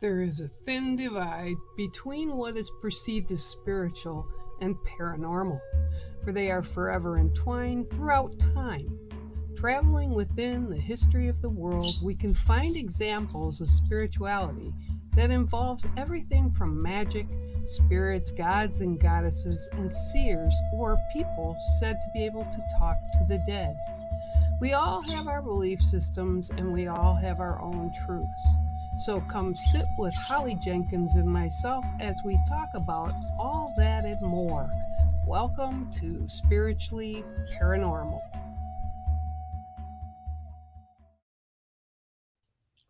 There is a thin divide between what is perceived as spiritual and paranormal, for they are forever entwined throughout time. Traveling within the history of the world, we can find examples of spirituality that involves everything from magic, spirits, gods and goddesses, and seers or people said to be able to talk to the dead. We all have our belief systems and we all have our own truths. So come sit with Holly Jenkins and myself as we talk about all that and more. Welcome to Spiritually Paranormal.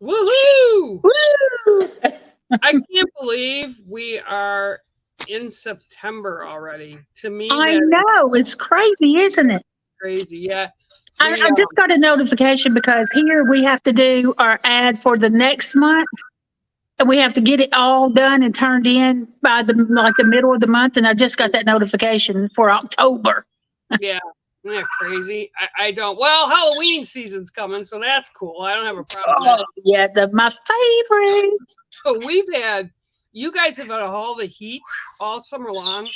Woohoo! Woo! I can't believe we are in September already. To me, I that know. It's crazy, isn't it? is crazy. Yeah. I just got a notification because here we have to do our ad for the next month. And we have to get it all done and turned in by the middle of the month. And I just got that notification for October. Yeah. Isn't that crazy? I don't. Well, Halloween season's coming, so that's cool. I don't have a problem with that. Yeah, my favorite. But you guys have had all the heat all summer long,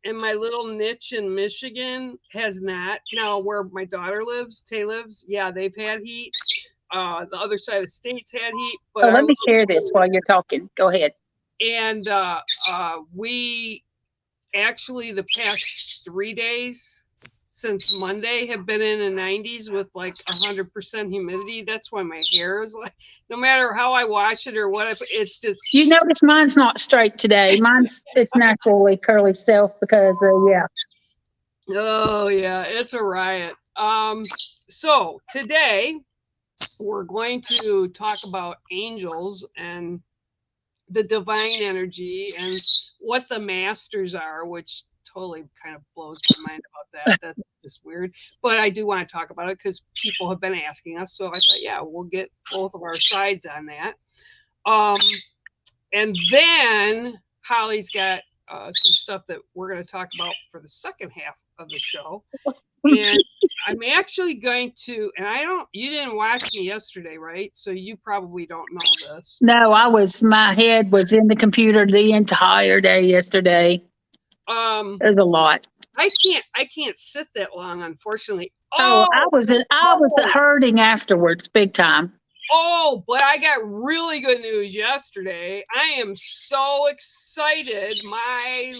and my little niche in Michigan has not. Now, where my daughter lives, Tay lives, yeah, they've had heat. The other side of the state's had heat. But Let me share this while you're talking. Go ahead. And we actually, the past 3 days since Monday, have been in the 90s with like 100% humidity. That's why my hair is like, no matter how I wash it or what, it's just. You notice mine's not straight today. It's naturally curly self because yeah. Oh yeah, it's a riot. So today we're going to talk about angels and the divine energy and what the masters are, which totally kind of blows my mind about that. That's just weird. But I do want to talk about it because people have been asking us. So I thought, yeah, we'll get both of our sides on that. And then Holly's got some stuff that we're going to talk about for the second half of the show. And I'm actually going to, and you didn't watch me yesterday, right? So you probably don't know this. No, my head was in the computer the entire day yesterday. There's a lot. I can't sit that long, unfortunately. I was hurting afterwards, big time. Oh, but I got really good news yesterday. I am so excited. My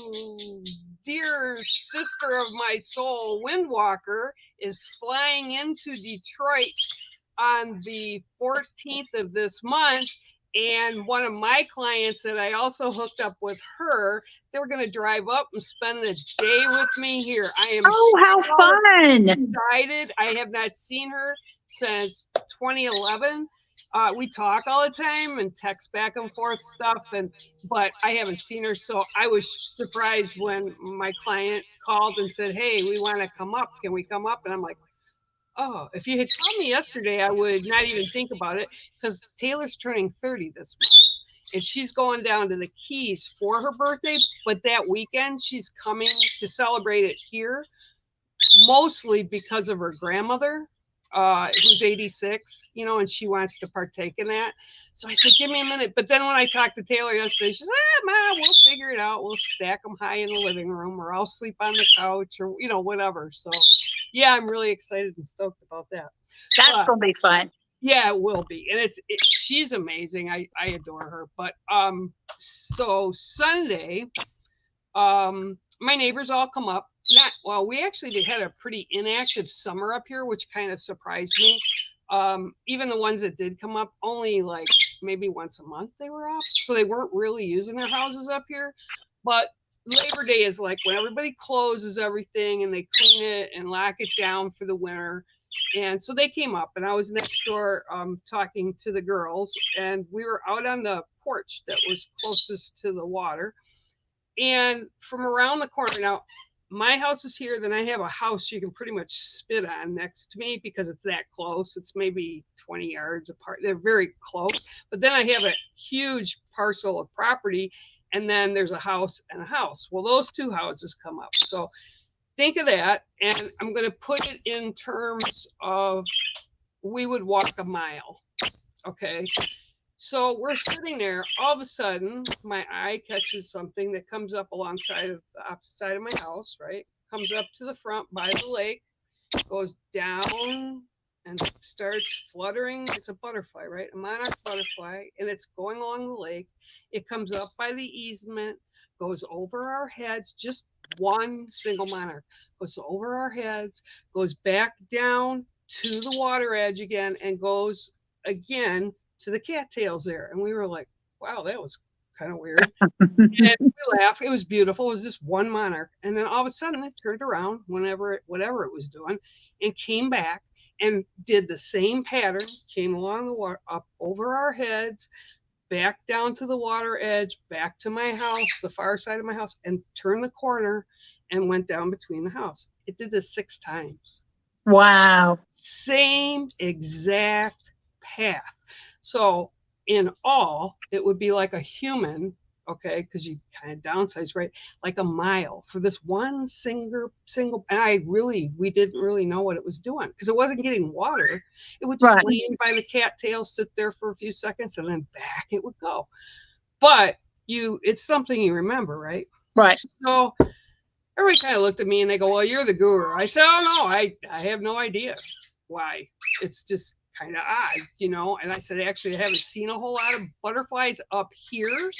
dear sister of my soul, Windwalker, is flying into Detroit on the 14th of this month. And one of my clients that I also hooked up with her, they were going to drive up and spend the day with me here. I am how fun! Excited. I have not seen her since 2011. We talk all the time and text back and forth stuff, but I haven't seen her. So I was surprised when my client called and said, "Hey, we want to come up. Can we come up?" And I'm like, oh, if you had told me yesterday, I would not even think about it because Taylor's turning 30 this month and she's going down to the Keys for her birthday. But that weekend, she's coming to celebrate it here, mostly because of her grandmother, who's 86, and she wants to partake in that. So I said, give me a minute. But then when I talked to Taylor yesterday, she said, Ma, we'll figure it out. We'll stack them high in the living room or I'll sleep on the couch or, whatever. So yeah, I'm really excited and stoked about that. That's going to be fun. Yeah, it will be. And she's amazing. I adore her. But so Sunday, my neighbors all come up. We actually had a pretty inactive summer up here, which kind of surprised me. Even the ones that did come up, only like maybe once a month they were up. So they weren't really using their houses up here. But Labor Day is like when everybody closes everything and they clean it and lock it down for the winter. And so they came up and I was next door talking to the girls and we were out on the porch that was closest to the water. And from around the corner, now my house is here, then I have a house you can pretty much spit on next to me because it's that close. It's maybe 20 yards apart. They're very close. But then I have a huge parcel of property and then there's a house and a house. Well, those two houses come up. So think of that. And I'm going to put it in terms of we would walk a mile. Okay. So we're sitting there. All of a sudden, my eye catches something that comes up alongside of the opposite side of my house, right? Comes up to the front by the lake, goes down and starts fluttering. It's a butterfly, right? A monarch butterfly, and it's going along the lake. It comes up by the easement, goes over our heads, just one single monarch goes over our heads, goes back down to the water edge again, and goes again to the cattails there. And we were like, wow, that was kind of weird. And we laughed. It was beautiful. It was just one monarch. And then all of a sudden it turned around whatever it was doing, and came back and did the same pattern, came along the water, up over our heads, back down to the water edge, back to my house, the far side of my house, and turned the corner and went down between the house. It did this 6 times. Wow. Same exact path. So in all, it would be like a human, okay, because you kind of downsize, right? Like a mile for this one single, and we didn't really know what it was doing because it wasn't getting water. It would just Right. lay in by the cattail, sit there for a few seconds, and then back it would go. But it's something you remember, right? Right. So everybody kind of looked at me and they go, well, you're the guru. I said, oh, no, I have no idea why. It's just kind of odd, And I said, actually, I haven't seen a whole lot of butterflies up here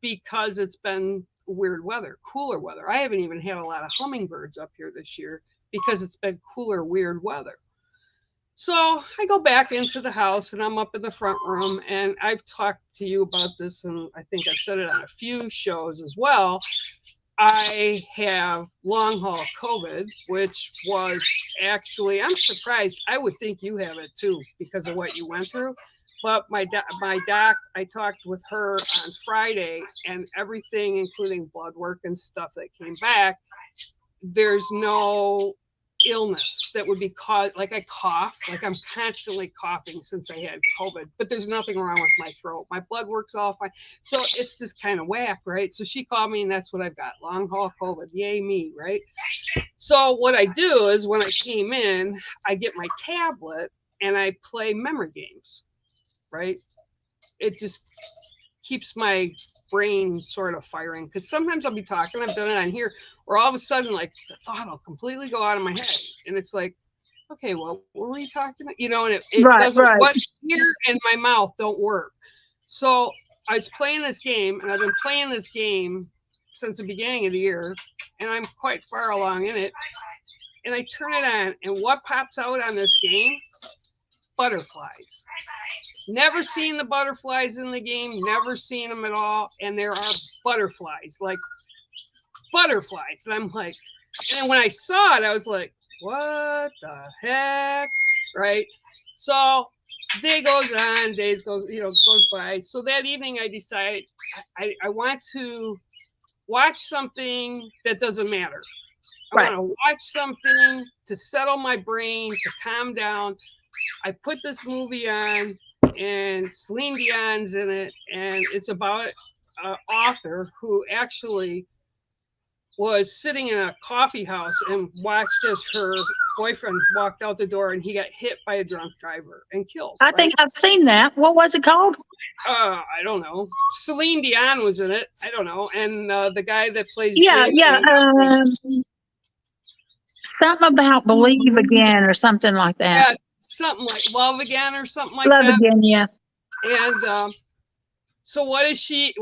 because it's been weird weather, cooler weather. I haven't even had a lot of hummingbirds up here this year because it's been cooler, weird weather. So I go back into the house and I'm up in the front room, and I've talked to you about this, and I think I've said it on a few shows as well. I have long haul COVID, which was actually, I'm surprised. I would think you have it too because of what you went through. But my doc, I talked with her on Friday, and everything, including blood work and stuff that came back, there's no illness that would be caused. Like I cough, like I'm constantly coughing since I had COVID, but there's nothing wrong with my throat. My blood works all fine. So it's just kind of whack, right? So she called me and that's what I've got, long haul COVID. Yay me, right? So what I do is when I came in, I get my tablet and I play memory games, right? It just keeps my brain sort of firing, because sometimes I'll be talking, I've done it on here, where all of a sudden, like, the thought will completely go out of my head, and it's like, okay, well, what were you talking about? And it Right, doesn't, right. what's here and my mouth don't work. So I was playing this game, and I've been playing this game since the beginning of the year, and I'm quite far along in it, and I turn it on, and what pops out on this game? Butterflies. Never seen the butterflies in the game, never seen them at all, and there are butterflies, like butterflies. And I'm like, and then when I saw it, I was like, what the heck, right? So day goes on, goes by. So that evening I decide I want to watch something that doesn't matter. I want to watch something to settle my brain, to calm down. I put this movie on, and Celine Dion's in it, and it's about an author who actually was sitting in a coffee house and watched as her boyfriend walked out the door and he got hit by a drunk driver and killed. I think I've seen that. What was it called? I don't know. Celine Dion was in it. I don't know. And the guy that plays something about Believe Again or something like that. Yeah, something like Love Again or something like Love that. Again, yeah. And so what is she?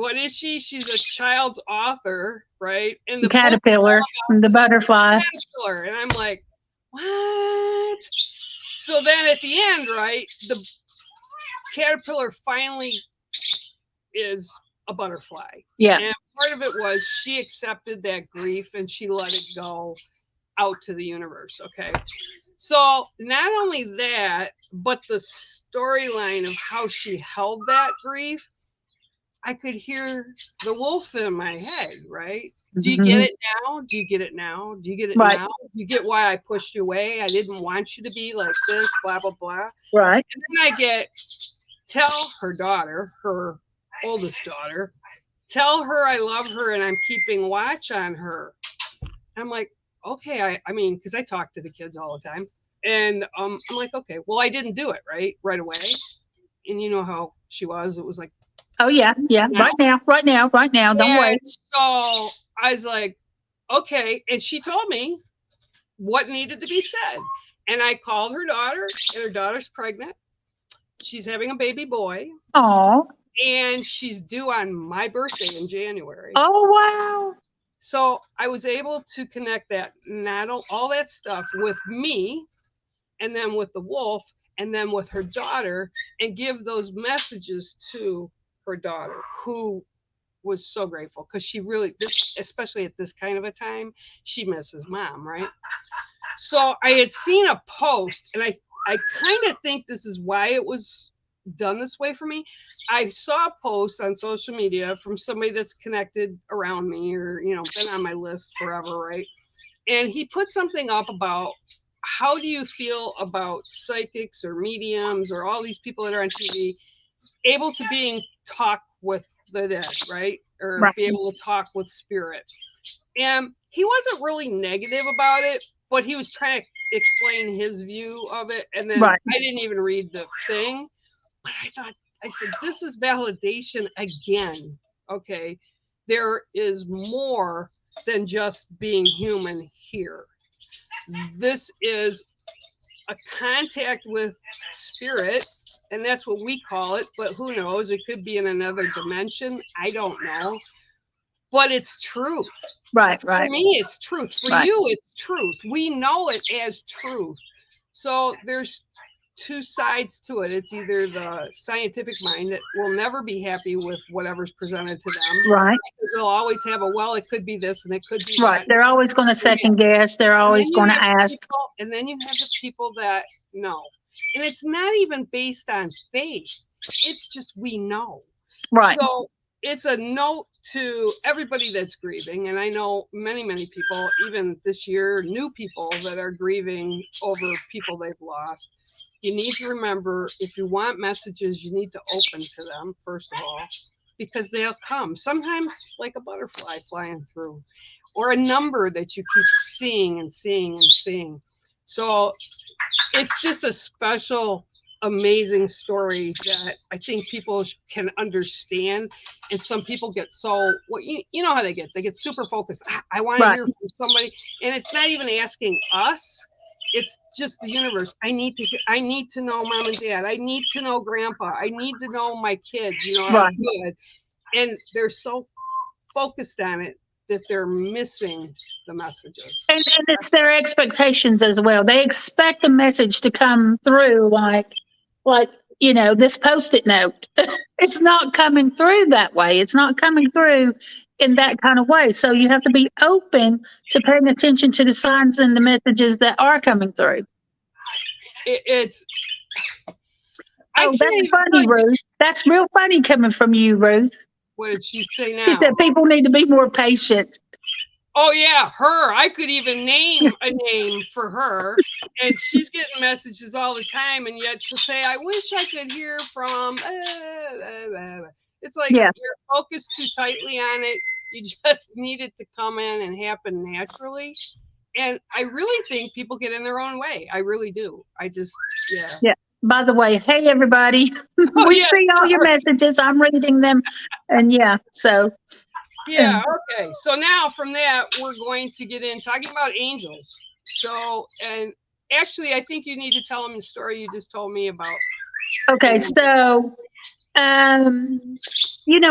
She's a child's author, right? And the caterpillar and the butterfly. Caterpillar. And I'm like, what? So then at the end, right, the caterpillar finally is a butterfly. Yeah. And part of it was she accepted that grief and she let it go out to the universe. Okay. So not only that, but the storyline of how she held that grief, I could hear the wolf in my head, right? Do you get it now? Do you get it now? Do you get it now? Do you get why I pushed you away? I didn't want you to be like this, blah, blah, blah. Right. And then tell her daughter, her oldest daughter, tell her I love her and I'm keeping watch on her. I'm like, okay, I mean, because I talk to the kids all the time. And I'm like, okay, well, I didn't do it right away. And you know how she was. It was like, Oh yeah, yeah. now. Right now. Don't wait. And so I was like, okay. And she told me what needed to be said. And I called her daughter, and her daughter's pregnant. She's having a baby boy. Oh. And she's due on my birthday in January. Oh wow. So I was able to connect that, not all that stuff with me, and then with the wolf, and then with her daughter, and give those messages to her daughter, who was so grateful, because she really, especially at this kind of a time, she misses mom, right? So I had seen a post, and I kind of think this is why it was done this way for me. I saw a post on social media from somebody that's connected around me, or been on my list forever, right? And he put something up about, how do you feel about psychics or mediums or all these people that are on TV able to talk with the dead, right? Or Right. be able to talk with spirit. And he wasn't really negative about it, but he was trying to explain his view of it. And then Right. I didn't even read the thing. But I said, this is validation again. Okay. There is more than just being human here. This is a contact with spirit, and that's what we call it. But who knows? It could be in another dimension. I don't know. But it's truth. Right. For me, it's truth. For Right. you, it's truth. We know it as truth. So there's two sides to it. It's either the scientific mind that will never be happy with whatever's presented to them. Right. Because they'll always have it could be this and it could be Right. that. They're always going to second guess. They're always going to ask. And then you have the people that know. And it's not even based on faith. It's just we know. Right. So it's a note to everybody that's grieving. And I know many, many people, even this year, new people that are grieving over people they've lost. You need to remember, if you want messages, you need to open to them, first of all, because they'll come. Sometimes like a butterfly flying through, or a number that you keep seeing and seeing and seeing. So it's just a special, amazing story that I think people can understand. And some people get so, well, you know how they get super focused. I want to hear from somebody. And it's not even asking us. It's just the universe. I need to know mom and dad. I need to know grandpa. I need to know my kids, I'm good. And they're so focused on it that they're missing the messages. And it's their expectations as well. They expect the message to come through like this Post-it note. It's not coming through that way. It's not coming through in that kind of way. So you have to be open to paying attention to the signs and the messages that are coming through. It's that's funny, Ruth. That's real funny coming from you, Ruth. What did she say now? She said people need to be more patient. Oh yeah, her. I could even name a name for her, and she's getting messages all the time, and yet she'll say, "I wish I could hear from." It's like you're focused too tightly on it. You just need it to come in and happen naturally. And I really think people get in their own way. I really do. Yeah. By the way, hey everybody, we see all your messages. I'm reading them, and so. Yeah. Okay. So now from that, we're going to get in talking about angels. So, and actually, I think you need to tell them the story you just told me about. Okay. So,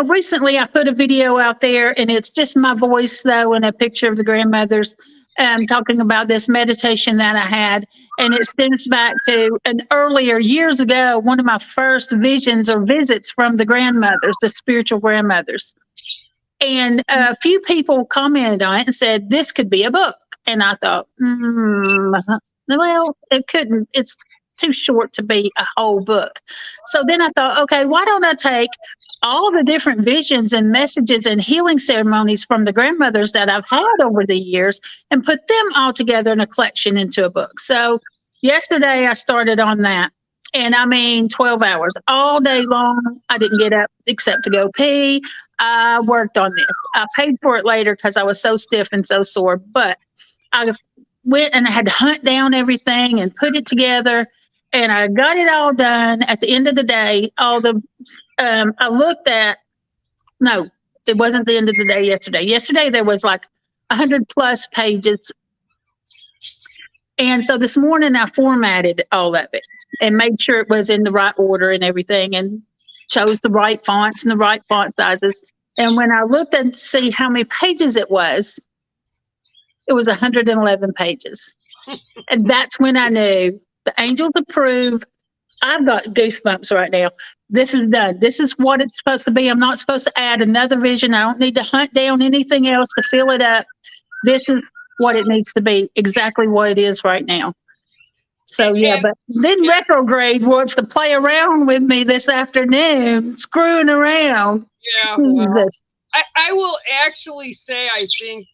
recently I put a video out there, and it's just my voice though, and a picture of the grandmothers, talking about this meditation that I had. And it stems back to an earlier years ago, one of my first visions or visits from the grandmothers, the spiritual grandmothers. And a few people commented on it and said, this could be a book. And I thought, well, it couldn't. It's too short to be a whole book. So then I thought, okay, why don't I take all the different visions and messages and healing ceremonies from the grandmothers that I've had over the years and put them all together in a collection into a book. So yesterday I started on that. And 12 hours all day long. I didn't get up except to go pee. I worked on this. I paid for it later because I was so stiff and so sore. But I went and I had to hunt down everything and put it together. And I got it all done at the end of the day. I looked at, no, it wasn't the end of the day yesterday. Yesterday there was like 100 plus pages. And so this morning I formatted all of it and made sure it was in the right order and everything, and chose the right fonts and the right font sizes. And when I looked and see how many pages it was 111 pages. And that's when I knew the angels approve. I've got goosebumps right now. This is done. This is what it's supposed to be. I'm not supposed to add another vision. I don't need to hunt down anything else to fill it up. This is what it needs to be, exactly what it is right now. So, yeah, but then retrograde wants to play around with me this afternoon, screwing around. Yeah, well, I will actually say I think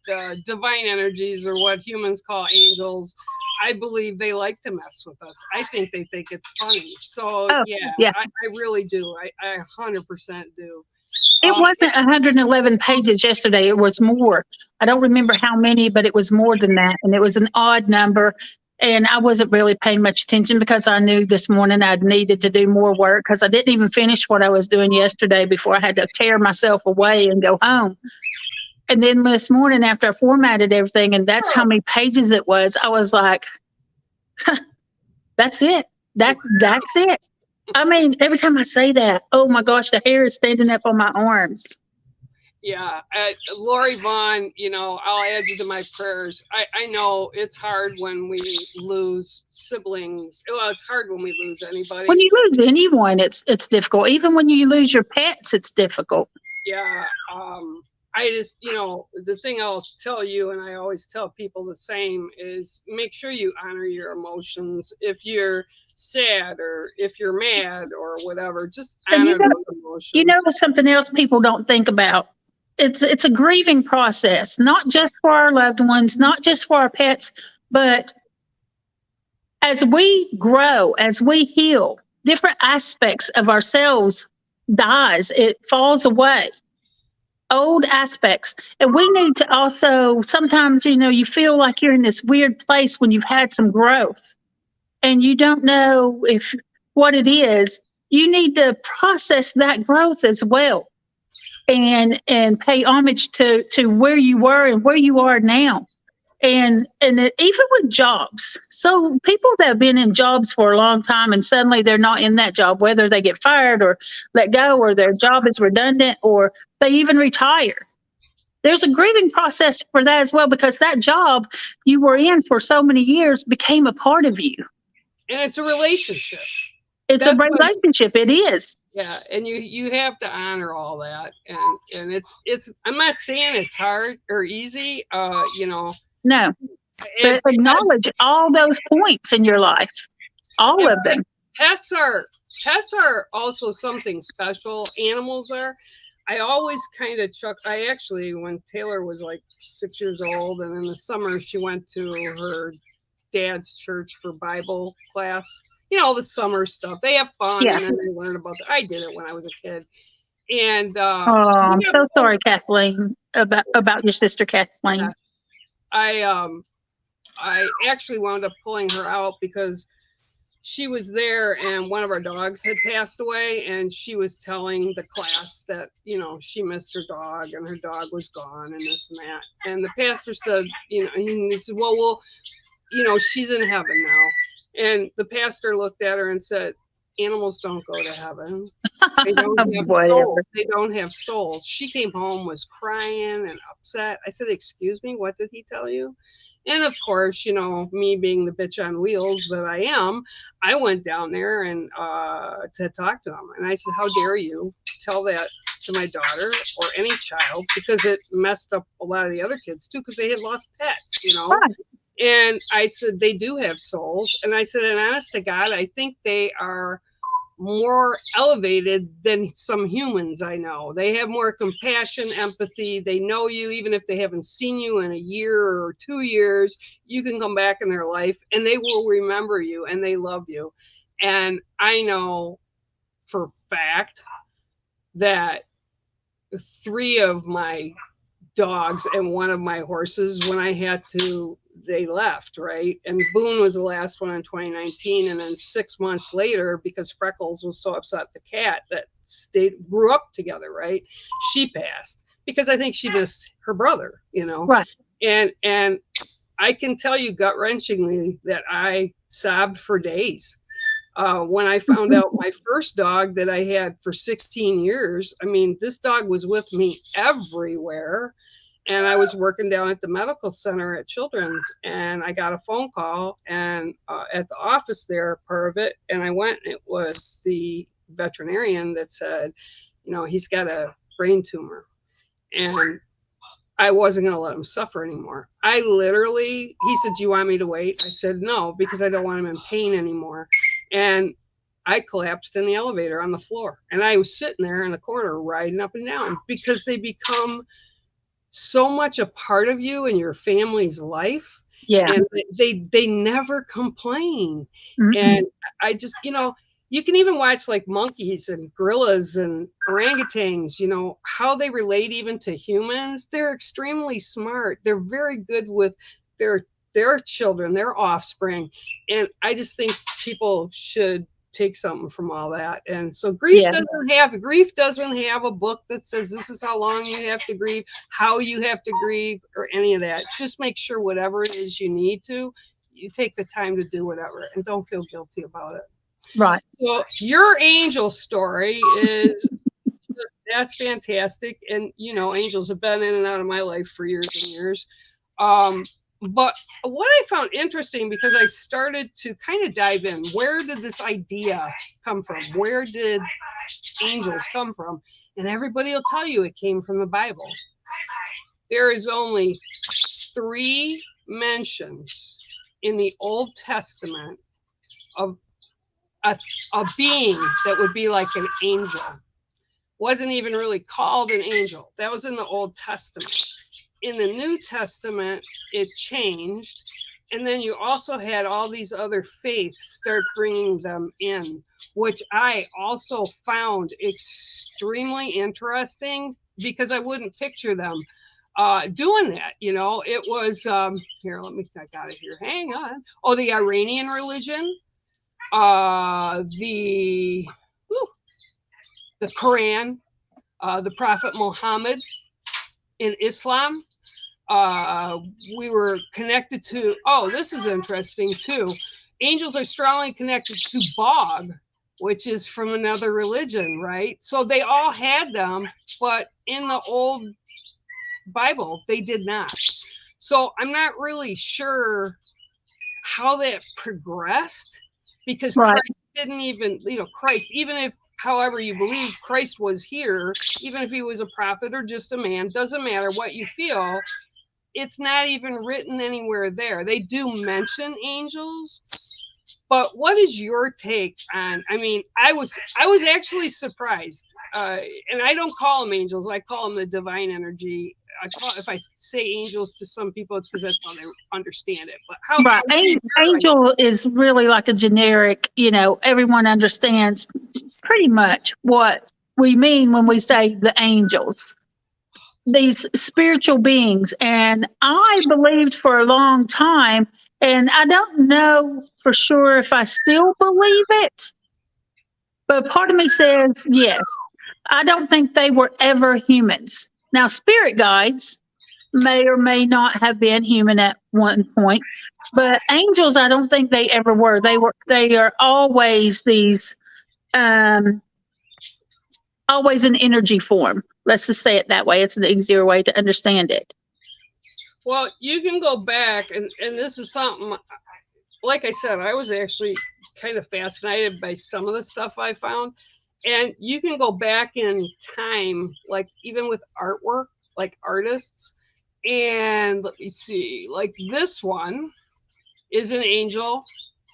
divine energies, or what humans call angels, I believe they like to mess with us. I think they think it's funny. So, yeah. I really do. I 100% do. It wasn't 111 pages yesterday. It was more. I don't remember how many, but it was more than that. And it was an odd number. And I wasn't really paying much attention because I knew this morning I'd needed to do more work, because I didn't even finish what I was doing yesterday before I had to tear myself away and go home. And then this morning, after I formatted everything, and that's how many pages it was, I was like, that's it. That's it. I mean, every time I say that, oh my gosh, the hair is standing up on my arms. Yeah, Lori Vaughn, I'll add you to my prayers. I know it's hard when we lose siblings. Well, it's hard when we lose anybody. When you lose anyone, it's difficult. Even when you lose your pets, it's difficult. Yeah. I just, the thing I'll tell you, and I always tell people the same, is make sure you honor your emotions. If you're sad or if you're mad or whatever, just honor those emotions. You know, something else people don't think about. It's a grieving process, not just for our loved ones, not just for our pets, but as we grow, as we heal, different aspects of ourselves dies. It falls away. Old aspects. And we need to also, sometimes, you feel like you're in this weird place when you've had some growth and you don't know what it is. You need to process that growth as well, and pay homage to where you were and where you are now. And even with jobs. So people that have been in jobs for a long time and suddenly they're not in that job, whether they get fired or let go, or their job is redundant, or they even retire. There's a grieving process for that as well, because that job you were in for so many years became a part of you. And it's a relationship. It's a relationship. It is. Yeah, and you have to honor all that, and it's. I'm not saying it's hard or easy, No, but acknowledge all those points in your life, all of them. Pets are also something special. Animals are. I always kind of I actually, when Taylor was like 6 years old, and in the summer she went to her dad's church for Bible class. The summer stuff. They have fun, and then they learn about I did it when I was a kid. And I'm so sorry, Kathleen, about your sister Kathleen. I actually wound up pulling her out because she was there and one of our dogs had passed away, and she was telling the class that, she missed her dog and her dog was gone and this and that. And the pastor said, he said, well, she's in heaven now. And the pastor looked at her and said, animals don't go to heaven. They don't have souls. They don't have souls. She came home, was crying and upset. I said, excuse me, what did he tell you? And of course, me being the bitch on wheels that I am, I went down there and to talk to them. And I said, how dare you tell that to my daughter or any child? Because it messed up a lot of the other kids too, because they had lost pets, Right. And I said, they do have souls. And I said, and honest to God, I think they are more elevated than some humans I know. They have more compassion, empathy. They know you, even if they haven't seen you in a year or 2 years, you can come back in their life and they will remember you and they love you. And I know for fact that 3 of my dogs and 1 of my horses, when I had to they left, right? And Boone was the last one in 2019, and then 6 months later, because Freckles was so upset at the cat that grew up together, right? She passed because I think she missed her brother, Right. And I can tell you gut wrenchingly that I sobbed for days. When I found out my first dog that I had for 16 years, I mean, this dog was with me everywhere. And I was working down at the medical center at Children's, and I got a phone call and at the office there, part of it. And I went, and it was the veterinarian that said, he's got a brain tumor. And I wasn't going to let him suffer anymore. He said, do you want me to wait? I said, no, because I don't want him in pain anymore. And I collapsed in the elevator on the floor. And I was sitting there in the corner riding up and down because they become so much a part of you and your family's life. Yeah. And they never complain. Mm-hmm. And I just, you can even watch like monkeys and gorillas and orangutans, how they relate even to humans. They're extremely smart. They're very good with their children, their offspring. And I just think people should take something from all that. And so grief doesn't have a book that says this is how long you have to grieve, how you have to grieve, or any of that. Just make sure whatever it is you need to, you take the time to do whatever, and don't feel guilty about it. Right. So your angel story is that's fantastic. And angels have been in and out of my life for years and years. But what I found interesting, because I started to kind of dive in, where did this idea come from? Where did angels come from? And everybody will tell you it came from the Bible. There is only 3 mentions in the Old Testament of a being that would be like an angel. Wasn't even really called an angel. That was in the Old Testament. In the New Testament, it changed. And then you also had all these other faiths start bringing them in, which I also found extremely interesting, because I wouldn't picture them doing that. It was, here, I got it here. Hang on. Oh, the Iranian religion, the Quran, the Prophet Muhammad in Islam. We were connected to, this is interesting too. Angels are strongly connected to Bog, which is from another religion, right? So they all had them, but in the old Bible, they did not. So I'm not really sure how that progressed, because Christ didn't even, Christ, even if, however you believe Christ was here, even if he was a prophet or just a man, doesn't matter what you feel. It's not even written anywhere there. They do mention angels, but what is your take on? I mean, I was actually surprised, and I don't call them angels. I call them the divine energy. If I say angels to some people, it's because that's how they understand it. But angel is really like a generic. Everyone understands pretty much what we mean when we say the angels. These spiritual beings. And I believed for a long time, and I don't know for sure if I still believe it, but part of me says yes. I don't think they were ever humans. Now, spirit guides may or may not have been human at one point, but angels, I don't think they ever were. They are always these, always in energy form. Let's just say it that way. It's an easier way to understand it. Well, you can go back, and this is something, like I said, I was actually kind of fascinated by some of the stuff I found. And you can go back in time, like even with artwork, like artists. And let me see, like this one is an angel,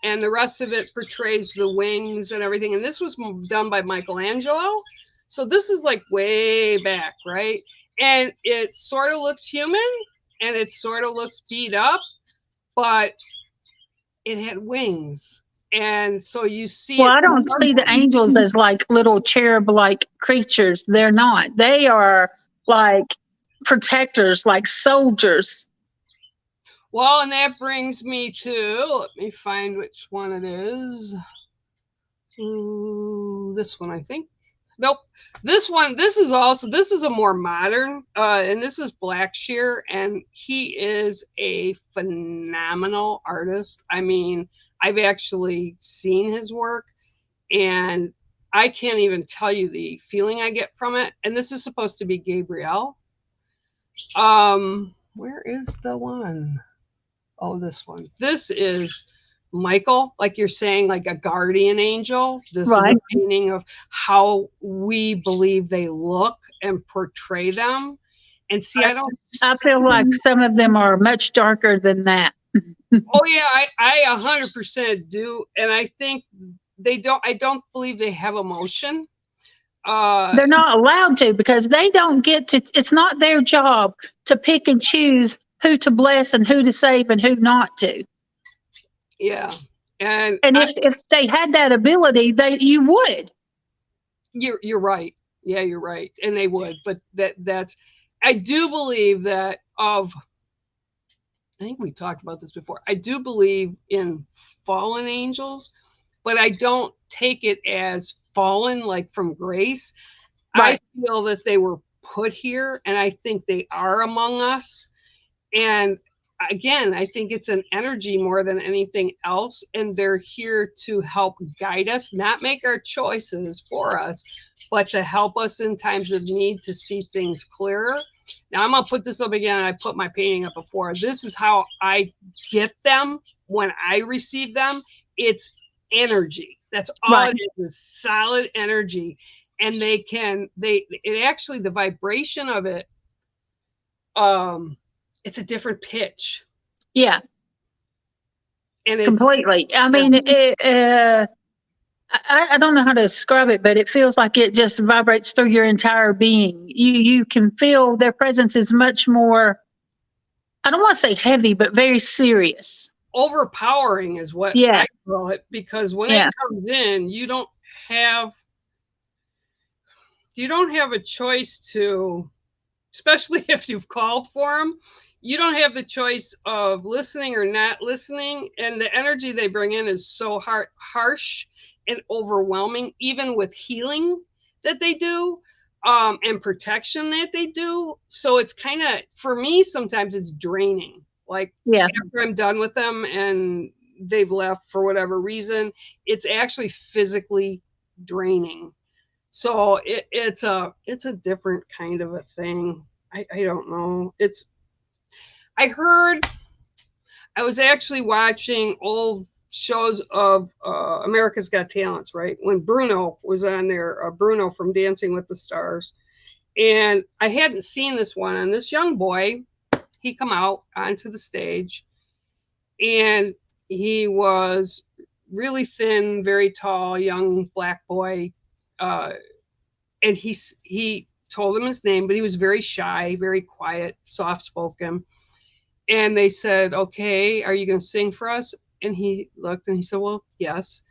and the rest of it portrays the wings and everything. And this was done by Michelangelo. So this is like way back, right? And it sort of looks human, and it sort of looks beat up, but it had wings. And so you see. Well, I don't see the angels as like little cherub-like creatures. They're not. They are like protectors, like soldiers. Well, and that brings me to, let me find which one it is. Ooh, this one, I think. Nope. This one, this is a more modern, and this is Blackshear, and he is a phenomenal artist. I mean, I've actually seen his work, and I can't even tell you the feeling I get from it. And this is supposed to be Gabrielle. Where is the one? Oh, this one. This is Michael, like you're saying, like a guardian angel. This is Right. a meaning of how we believe they look and portray them. And see, I don't. I feel like some of them are much darker than that. Oh yeah, I 100% do, and I think they don't. I don't believe they have emotion. They're not allowed to because they don't get to, it's not their job to pick and choose who to bless and who to save and who not to. Yeah, and And if they had that ability, you would. you're right. Yeah, you're right, and they would. But that's I do believe that of. I think we talked about this before. I do believe in fallen angels, but I don't take it as fallen like from grace. Right. I feel that they were put here, and I think they are among us. And again, I think it's an energy more than anything else, and they're here to help guide us, not make our choices for us, but to help us in times of need to see things clearer. Now I'm gonna put this up again. I put my painting up before. This is how I get them when I receive them. It's energy. That's all Right. it is solid energy. And it actually, the vibration of it, it's a different pitch. Yeah. And it's Completely. I mean, I don't know how to describe it, but it feels like it just vibrates through your entire being. You can feel their presence is much more, I don't want to say heavy, but very serious. overpowering is what Yeah. I call it, because when Yeah. it comes in, have you don't have a choice to, especially if you've called for them, you don't have the choice of listening or not listening. And the energy they bring in is so harsh and overwhelming, even with healing that they do, and protection that they do. So it's kind of, for me, sometimes it's draining. Like, Yeah. after I'm done with them and they've left for whatever reason, it's actually physically draining. So it's a different kind of a thing. I don't know. I heard, I was actually watching old shows of America's Got Talents, right? When Bruno was on there, Bruno from Dancing with the Stars. And I hadn't seen this one. And this young boy, he come out onto the stage, and he was really thin, very tall, young black boy. And he told him his name, but he was very shy, very quiet, soft spoken. And they said, "Okay, are you going to sing for us?" And he looked and he said, "Well, yes."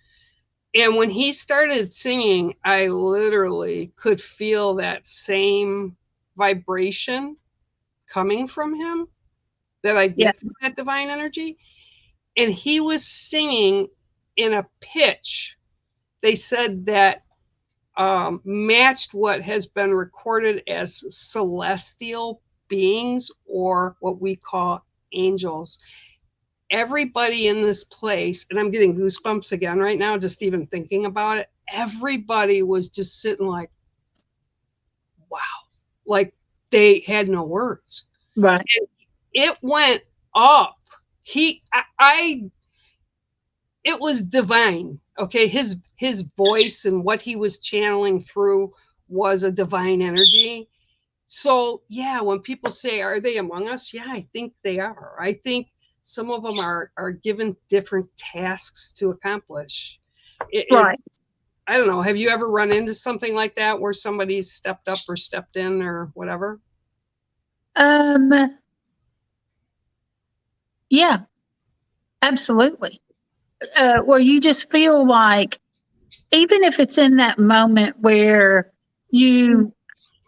And when he started singing, I literally could feel that same vibration coming from him that I Yeah. get from that divine energy. And he was singing in a pitch, they said, that matched what has been recorded as celestial beings, or what we call angels. Everybody in this place, and I'm getting goosebumps again right now, just even thinking about it. Everybody was just sitting like, wow, like they had no words. Right. And it went up. It was divine. Okay, his voice and what he was channeling through was a divine energy. So yeah, when people say, "Are they among us?" Yeah, I think they are. I think some of them are given different tasks to accomplish. Right. It's, I don't know. Have you ever run into something like that where somebody's stepped up or stepped in or whatever? Um, yeah, absolutely. Where you just feel like, even if it's in that moment where you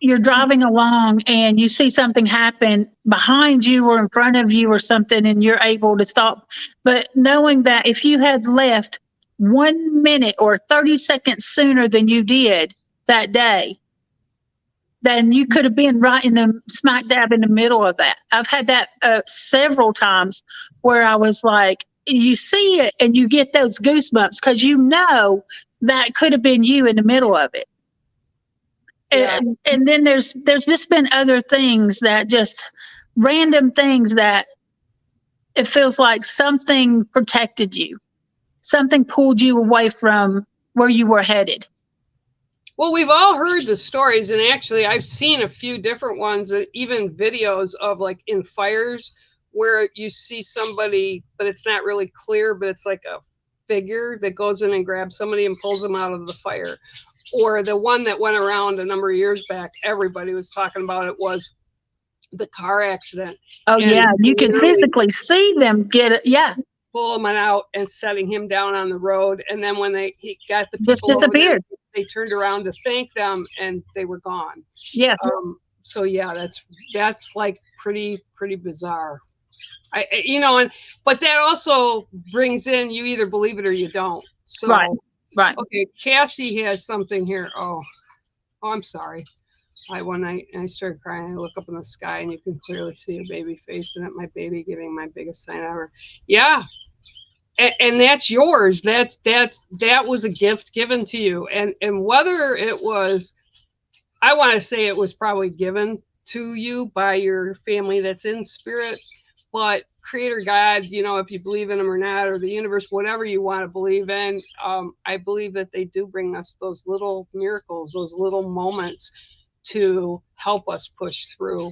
you're driving along and you see something happen behind you or in front of you or something, and you're able to stop. But knowing that if you had left 1 minute or 30 seconds sooner than you did that day, then you could have been right in the smack dab in the middle of that. I've had that several times where I was like, you see it and you get those goosebumps because you know that could have been you in the middle of it. Yeah. And then there's just been other things that just random things that it feels like something protected you, something pulled you away from where you were headed. Well, we've all heard the stories, and actually, I've seen a few different ones, even videos of like in fires where you see somebody, but it's not really clear, but it's like a figure that goes in and grabs somebody and pulls them out of the fire. Or the one that went around a number of years back, everybody was talking about it, was the car accident. Oh, and yeah, you can physically see them get it. Yeah. Pull him out and setting him down on the road. And then when he got the people just disappeared. They turned around to thank them and they were gone. Yeah. So yeah, that's like pretty bizarre. But that also brings in, you either believe it or you don't. So right. Okay, Cassie has something here. Oh, I'm sorry. One night I started crying. I look up in the sky and you can clearly see a baby face in it. My baby giving my biggest sign ever. Yeah. And that's yours. That was a gift given to you. And whether it was, I want to say it was probably given to you by your family that's in spirit, but Creator God, if you believe in him or not, or the universe, whatever you want to believe in, I believe that they do bring us those little miracles, those little moments to help us push through.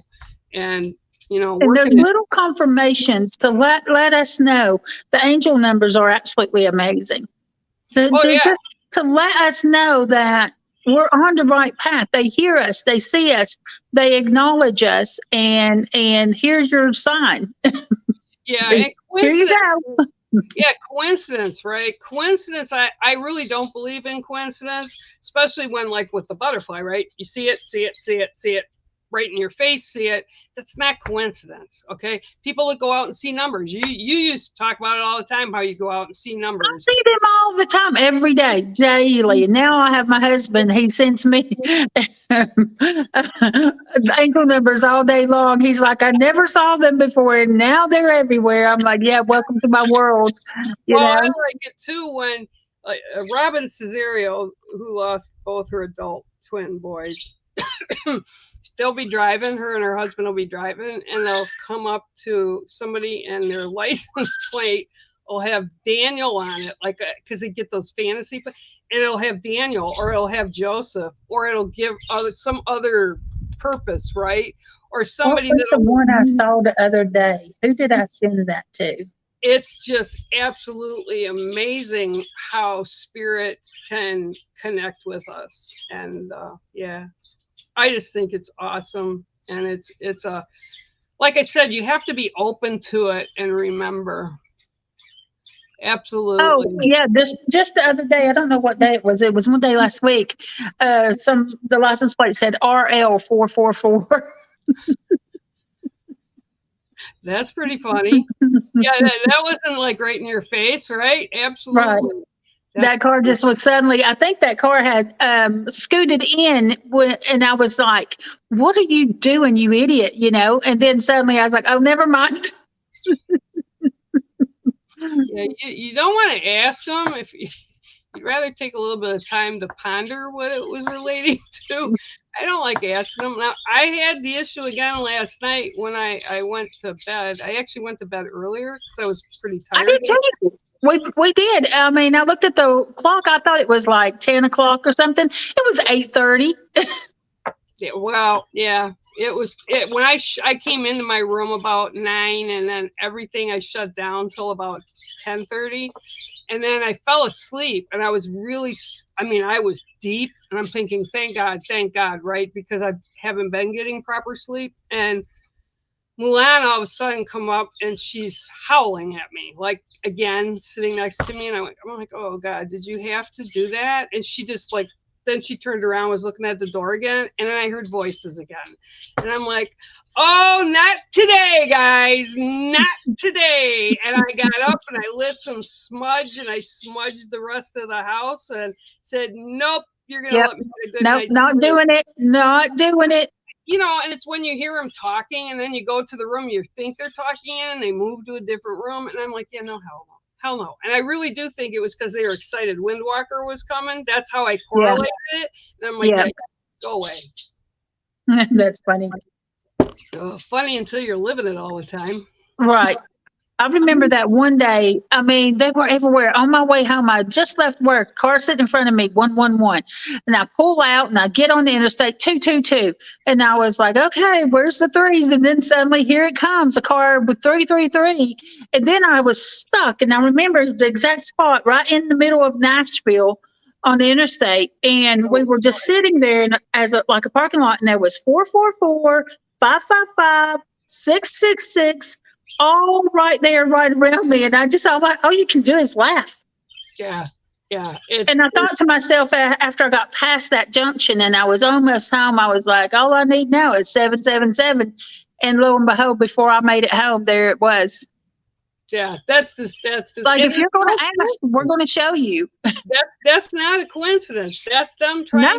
And and there's little confirmations to let us know the angel numbers are absolutely amazing. Just to let us know that we're on the right path. They hear us, they see us, they acknowledge us, and here's your sign. Yeah, and here you go. Yeah, coincidence, right? Coincidence. I really don't believe in coincidence, especially when, like with the butterfly, right? You see it right in your face, see it. That's not coincidence, okay? People that go out and see numbers. You used to talk about it all the time, how you go out and see numbers. I see them all the time, every day, daily. And now I have my husband. He sends me angel numbers all day long. He's like, I never saw them before, and now they're everywhere. I'm like, yeah, welcome to my world. You know? I like it too when Robin Cesario, who lost both her adult twin boys, they'll be driving, her and her husband will be driving, and they'll come up to somebody and their license plate will have Daniel on it, like, because they get those fantasy, and it'll have Daniel, or it'll have Joseph, or it'll give some other purpose, right? Or somebody that the one I saw the other day. Who did I send that to? It's just absolutely amazing how spirit can connect with us. And yeah, I just think it's awesome. And it's like I said, you have to be open to it and remember. Absolutely. Oh yeah, just the other day, I don't know what day it was. It was one day last week. The license plate said RL444. That's pretty funny. Yeah, that wasn't like right in your face, right? Absolutely. Right. That car just was suddenly, I think that car had scooted in and I was like, what are you doing, you idiot? And then suddenly I was like, oh, never mind. Yeah, you don't want to ask them if you'd rather take a little bit of time to ponder what it was relating to. I don't like asking them. Now, I had the issue again last night when I went to bed. I actually went to bed earlier because I was pretty tired. I did too. We did. I mean, I looked at the clock. I thought it was like 10 o'clock or something. It was 8:30. Yeah, well, yeah. It was when I came into my room about 9, and then everything I shut down till about 10:30, and then I fell asleep, and I was I was deep, and I'm thinking, thank God, right? Because I haven't been getting proper sleep. And Mulan all of a sudden come up, and she's howling at me, like, again, sitting next to me, and I'm like, oh God, did you have to do that? And she just like then she turned around, was looking at the door again, and then I heard voices again. And I'm like, oh, not today, guys, not today. And I got up and I lit some smudge and I smudged the rest of the house and said, nope, you're going to let me have a good night. Not doing it. Not doing it. You know, and it's when you hear them talking and then you go to the room you think they're talking in and they move to a different room. And I'm like, yeah, no, hell no. Hell no. And I really do think it was because they were excited Windwalker was coming. That's how I correlated it. And I'm like, yeah, go away. That's funny. Funny until you're living it all the time. Right. I remember that one day. I mean, they were everywhere. On my way home, I just left work, car sitting in front of me, 111. And I pull out and I get on the interstate, 222. And I was like, okay, where's the threes? And then suddenly here it comes, a car with 333. And then I was stuck. And I remember the exact spot right in the middle of Nashville on the interstate. And we were just sitting there as like a parking lot. And there was 444, 555, 666. All right there, right around me. And I was like, all you can do is laugh. Yeah. And I thought to myself after I got past that junction and I was almost home, I was like, all I need now is 777. And lo and behold, before I made it home, there it was. Yeah, that's like, if you're going to ask, we're going to show you. That's not a coincidence. That's them trying to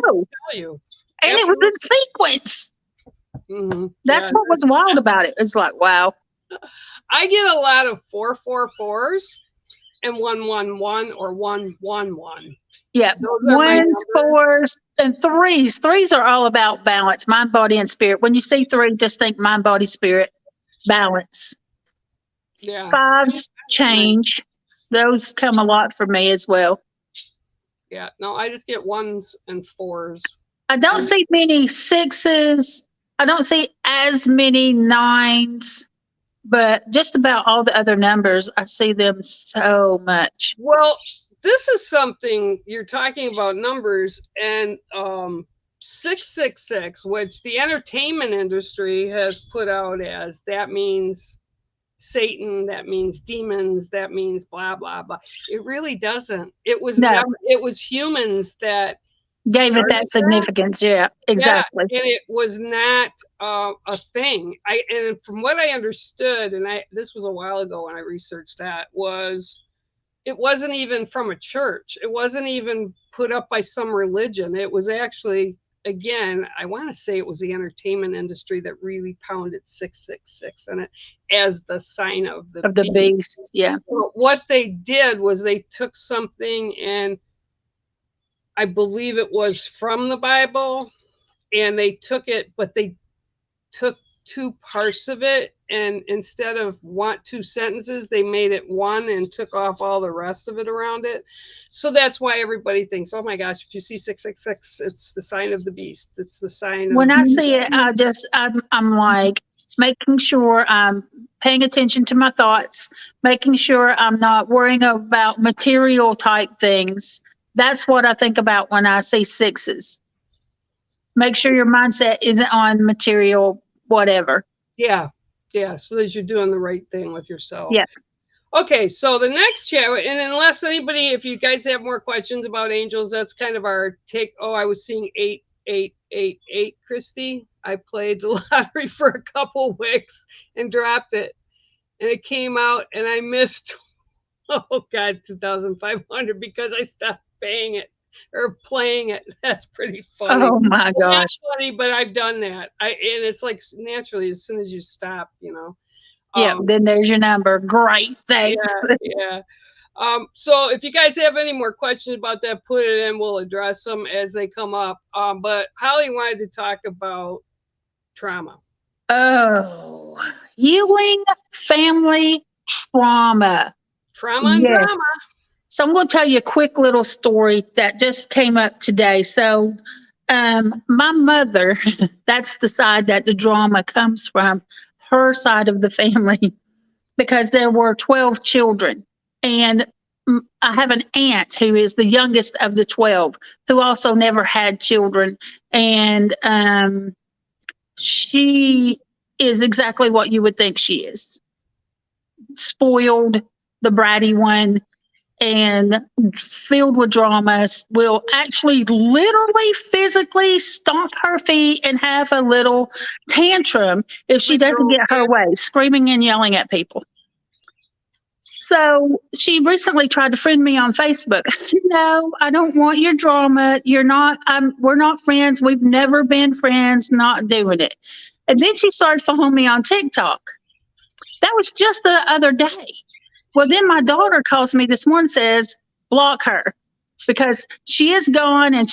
tell you. And it was in sequence. Mm-hmm. That's what was wild about it. It's like, wow. I get a lot of 444s and 111 or 111. Yeah, ones, fours, and threes. Threes are all about balance, mind, body, and spirit. When you see three, just think mind, body, spirit, balance. Yeah. Fives, change. Those come a lot for me as well. Yeah, no, I just get ones and fours. I don't see many sixes. I don't see as many nines. But just about all the other numbers, I see them so much. Well, this is something you're talking about numbers and 666, which the entertainment industry has put out as that means Satan, that means demons, that means blah, blah, blah. It really doesn't. It was it was humans that gave it that significance. Yeah, exactly. Yeah, and it was not a thing. And from what I understood, and this was a while ago when I researched that, it wasn't even from a church. It wasn't even put up by some religion. It was actually, again, I want to say it was the entertainment industry that really pounded 666 in it as the sign of the beast. Yeah. So what they did was they took something and I believe it was from the Bible, and they took it, but they took two parts of it, and instead of two sentences, they made it one and took off all the rest of it around it. So that's why everybody thinks, oh my gosh, if you see 666, it's the sign of the beast. It's the sign of... When I see it, I'm like making sure I'm paying attention to my thoughts, making sure I'm not worrying about material type things. That's what I think about when I see sixes. Make sure your mindset isn't on material, whatever. Yeah. So that you're doing the right thing with yourself. Yeah. Okay, so the next chat, and unless anybody, if you guys have more questions about angels, that's kind of our take. Oh, I was seeing 8888, Christy. I played the lottery for a couple weeks and dropped it. And it came out and I missed, 2,500 because I stopped paying it or playing it. That's pretty funny. Oh my gosh. That's funny, but I've done that. And it's like naturally as soon as you stop, Yeah, then there's your number. Great, thanks. Yeah. So if you guys have any more questions about that, put it in. We'll address them as they come up. But Holly wanted to talk about trauma. Oh, healing family trauma. Trauma and drama. So I'm going to tell you a quick little story that just came up today. So my mother, that's the side that the drama comes from, her side of the family, because there were 12 children. And I have an aunt who is the youngest of the 12, who also never had children. And she is exactly what you would think she is. Spoiled, the bratty one. and filled with dramas will actually literally physically stomp her feet and have a little tantrum if she doesn't get her way, screaming and yelling at people. So she recently tried to friend me on Facebook. No, I don't want your drama. We're not friends. We've never been friends, not doing it. And then she started following me on TikTok. That was just the other day. Well, then my daughter calls me this morning and says, block her because she is gone and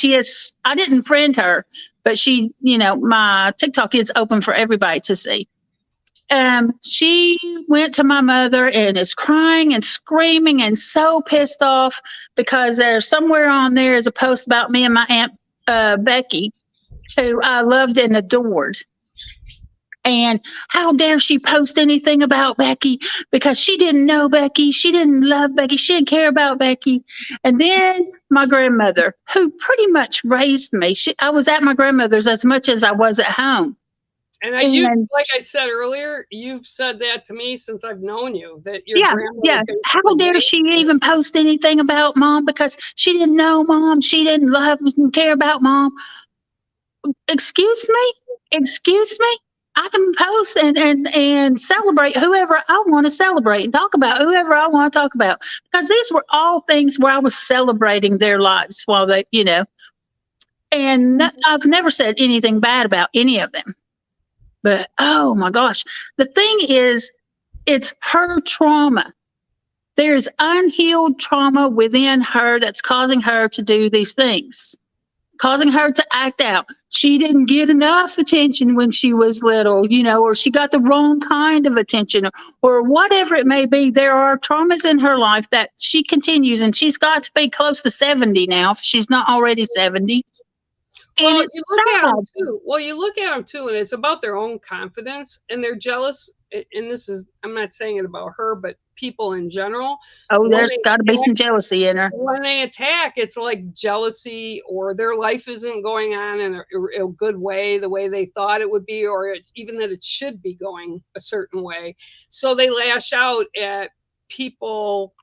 I didn't friend her, but my TikTok is open for everybody to see. She went to my mother and is crying and screaming and so pissed off because there's somewhere on there is a post about me and my Aunt Becky, who I loved and adored. And how dare she post anything about Becky because she didn't know Becky. She didn't love Becky. She didn't care about Becky. And then my grandmother, who pretty much raised me, I was at my grandmother's as much as I was at home. And like I said earlier, you've said that to me since I've known you, that your grandmother. Yeah. How dare she even post anything about Mom because she didn't know Mom. She didn't love and care about Mom. Excuse me? I can post and celebrate whoever I want to celebrate and talk about whoever I want to talk about because these were all things where I was celebrating their lives while they, and I've never said anything bad about any of them. But, oh my gosh, the thing is, it's her trauma. There's unhealed trauma within her that's causing her to do these things, causing her to act out. She didn't get enough attention when she was little, or she got the wrong kind of attention or whatever it may be. There are traumas in her life that she continues, and she's got to be close to 70 now if she's not already 70. Well, you look at them too, and it's about their own confidence, and they're jealous. And I'm not saying it about her, but people in general. Oh, there's got to be some jealousy in her. When they attack, it's like jealousy, or their life isn't going on in a good way, the way they thought it would be, or even that it should be going a certain way. So they lash out at people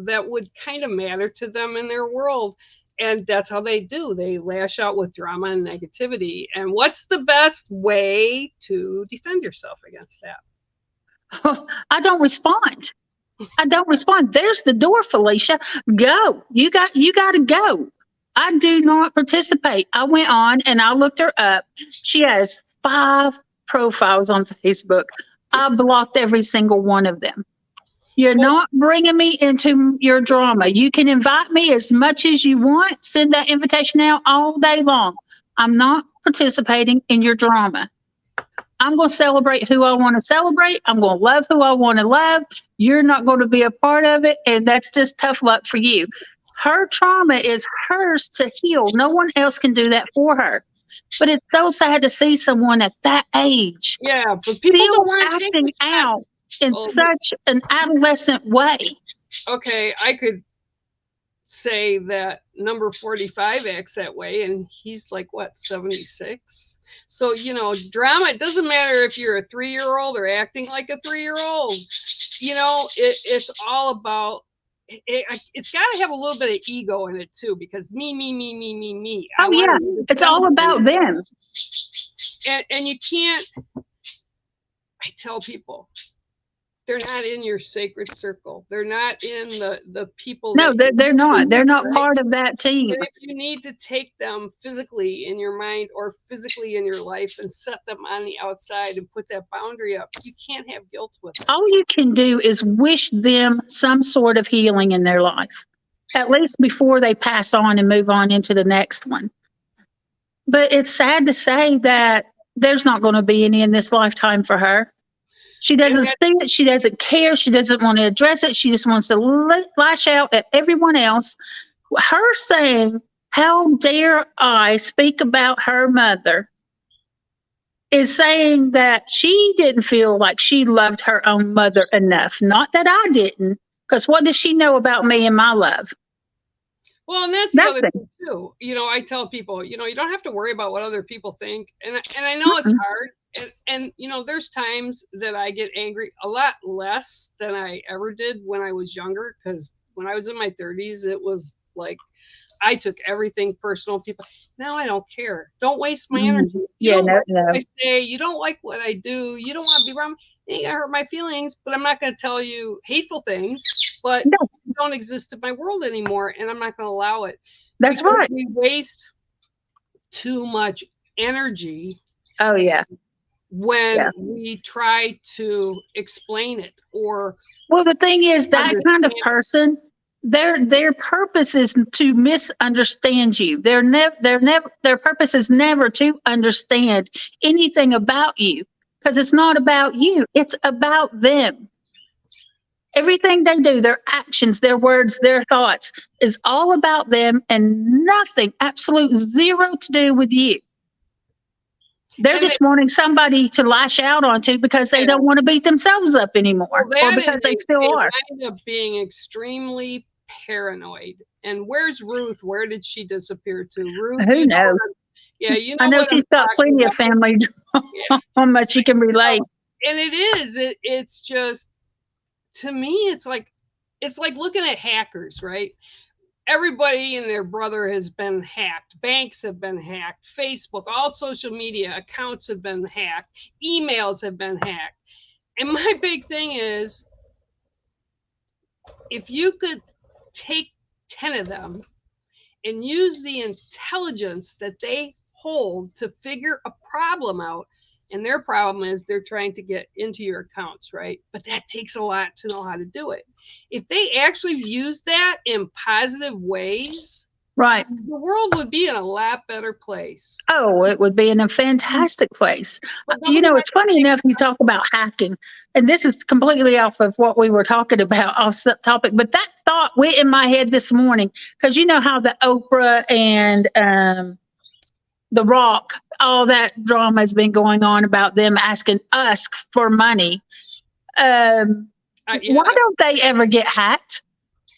that would kind of matter to them in their world. And that's how they do. They lash out with drama and negativity. And what's the best way to defend yourself against that? I don't respond. There's the door, Felicia. Go. You got to go. I do not participate. I went on and I looked her up. She has 5 profiles on Facebook. I blocked every single one of them. You're not bringing me into your drama. You can invite me as much as you want. Send that invitation out all day long. I'm not participating in your drama. I'm going to celebrate who I want to celebrate. I'm going to love who I want to love. You're not going to be a part of it, and that's just tough luck for you. Her trauma is hers to heal. No one else can do that for her. But it's so sad to see someone at that age but people still acting out in such an adolescent way. Okay, I could say that number 45 acts that way, and he's like, 76? So, drama, it doesn't matter if you're a 3-year-old or acting like a 3-year-old. It's all about, it's got to have a little bit of ego in it too, because me. Oh, yeah, it's all about them. And you can't, I tell people, they're not in your sacred circle. They're not in the people. No, they're not. They're not part of that team. But if you need to take them physically in your mind or physically in your life and set them on the outside and put that boundary up, you can't have guilt with it. All you can do is wish them some sort of healing in their life, at least before they pass on and move on into the next one. But it's sad to say that there's not going to be any in this lifetime for her. She doesn't see it. She doesn't care. She doesn't want to address it. She just wants to lash out at everyone else. Her saying, "How dare I speak about her mother," is saying that she didn't feel like she loved her own mother enough. Not that I didn't, because what does she know about me and my love? Well, and that's the other thing too. I tell people, you don't have to worry about what other people think. And I know it's hard. And there's times that I get angry, a lot less than I ever did when I was younger, because when I was in my 30s, it was like I took everything personal. People, now I don't care. Don't waste my energy. You Yeah, don't no, like no. what I say. You don't like what I do. You don't want to be wrong. It ain't gonna hurt my feelings, but I'm not gonna tell you hateful things. But No. you don't exist in my world anymore, and I'm not gonna allow it. That's Because right. we waste too much energy Oh, yeah. when Yeah. we try to explain it or Well, the thing is, that kind of understand. person, their purpose is to misunderstand you. Their purpose is never to understand anything about you, because it's not about you. It's about them. Everything they do, their actions, their words, their thoughts, is all about them and nothing, absolute zero to do with you. They're And just wanting somebody to lash out onto because they don't want to beat themselves up well, anymore, or that because and they still they are. wind up being extremely paranoid. And where's Ruth? Where did she disappear to? Ruth, Who knows? yeah, you I know know what I'm she's got talking plenty of about. family Yeah. drama she can relate. And it is. It's just, to me, it's like looking at hackers, right? Everybody and their brother has been hacked. Banks have been hacked. Facebook, all social media accounts have been hacked. Emails have been hacked. And my big thing is, if you could take 10 of them and use the intelligence that they hold to figure a problem out, and their problem is they're trying to get into your accounts, right? But that takes a lot to know how to do it. If they actually use that in positive ways, Right. the world would be in a lot better place. Oh, it would be in a fantastic place. But You nobody know, wants it's funny enough you talk about hacking, and this is completely off of what we were talking about, off topic. But that thought went in my head this morning, because you know how the Oprah and The Rock, all that drama has been going on about them asking us for money. yeah, Why don't they ever get hacked?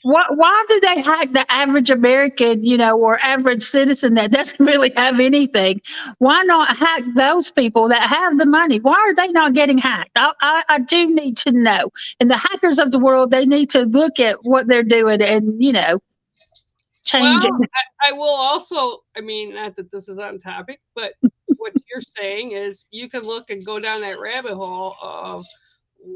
Why do they hack the average American, or average citizen that doesn't really have anything? Why not hack those people that have the money? Why are they not getting hacked? I do need to know. And the hackers of the world, they need to look at what they're doing and, change well, it. I will also, I mean, not that this is on topic, but what you're saying is you can look and go down that rabbit hole of